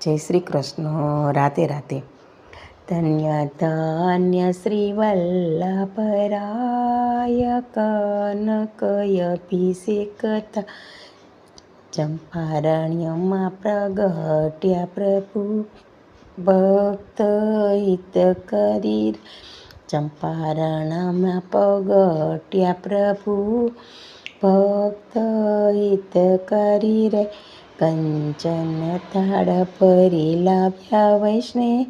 જય શ્રી કૃષ્ણ. રાતે રાતે. ધન્ય ધન્ય શ્રી વલ્લભરાય કનકય અભિષેકતા ચંપારણ્યમાં પ્રગટ્યા પ્રભુ ભક્ત હિત કરી. ચંપારણમાં પ્રગટ્યા પ્રભુ ભક્ત હિત કરી રે. કંચન થાળ ભરી લાવ્યા વૈષ્ણવ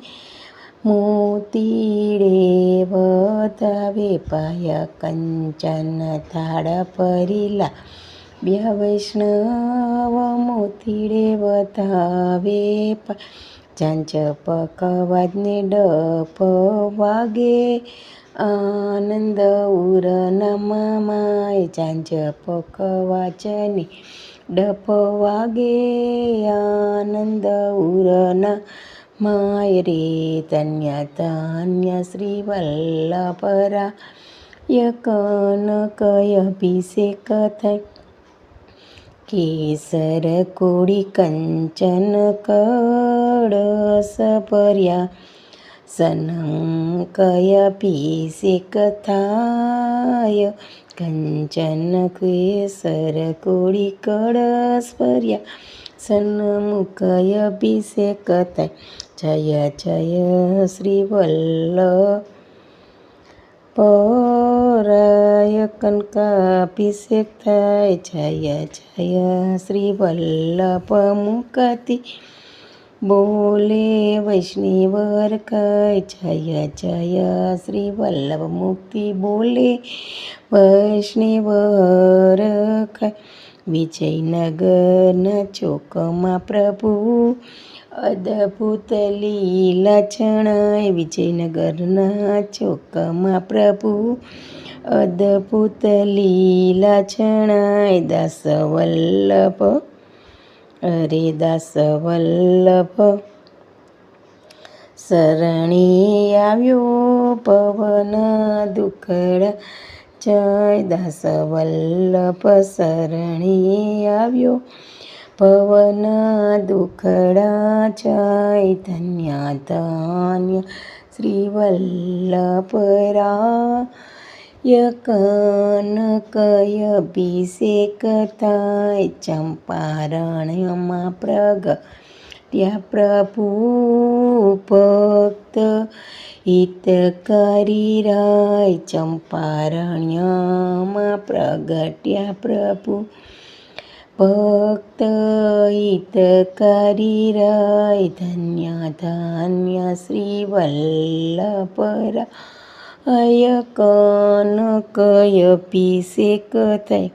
મોતીડે વધાવે પાયા. કંચન થાળ ભરી લાવ્યા વૈષ્ણવ મોતીડે વધાવે પાયા. ઝાંઝ પકવાજને ડપ વાગે આનંદ ઉરના માય. ઝાંઝ પકવાજને ડપ વાગે આનંદ ઉરના માય રે. ધન્ય ધન્ય શ્રી વલ્લભરાય કનકય અભિષેક થાય. કેસર કોડી કંચન કળશ ભર્યા સનકય અભિષેક થાય. કંચન કેસર કોડી કળશ ભર્યા સન્મુખય અભિષેક થાય. જય જય શ્રી વલ્લભરાય કનકાભિષેક થાય. જય જય શ્રી વલ્લભ મુખથી બોલે વૈષ્ણવ કય. જય જય શ્રી વલ્લભ મુક્તિ બોલે વૈષ્ણવ કય. વિજયનગરના ચોકમાં પ્રભુ અદ્ભુત લીલા જણાય. વિજયનગરના ચોકમાં પ્રભુ અદ્ભુત લીલા જણાય. દાસ વલ્લભ અરે દાસ વલ્લભ શરણે આવ્યો ભવના દુખડા જાય. દાસ વલ્લભ શરણે આવ્યો ભવના દુખડા જાય. ધન્ય ધન્ય શ્રી વલ્લભરાય કનકય અભિષેક થાય. ચંપારણ્યમાં પ્રગટ્યા પ્રભુ ભક્ત હિત કરી રાય. ચંપારણ્યમાં પ્રગટ્યા પ્રભુ ભક્ત હિત કરી રાય. ધન્ય ધન્ય શ્રી વલ્લભરાય કનકય અભિષેક થાય.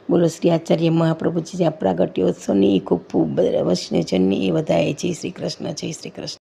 બોલો શ્રી આચાર્ય મહાપ્રભુજી પ્રાગટ્યોત્સવની ખૂબ ખૂબ વૈષ્ણવજનની વધાય. જય શ્રી કૃષ્ણ. જય શ્રી કૃષ્ણ.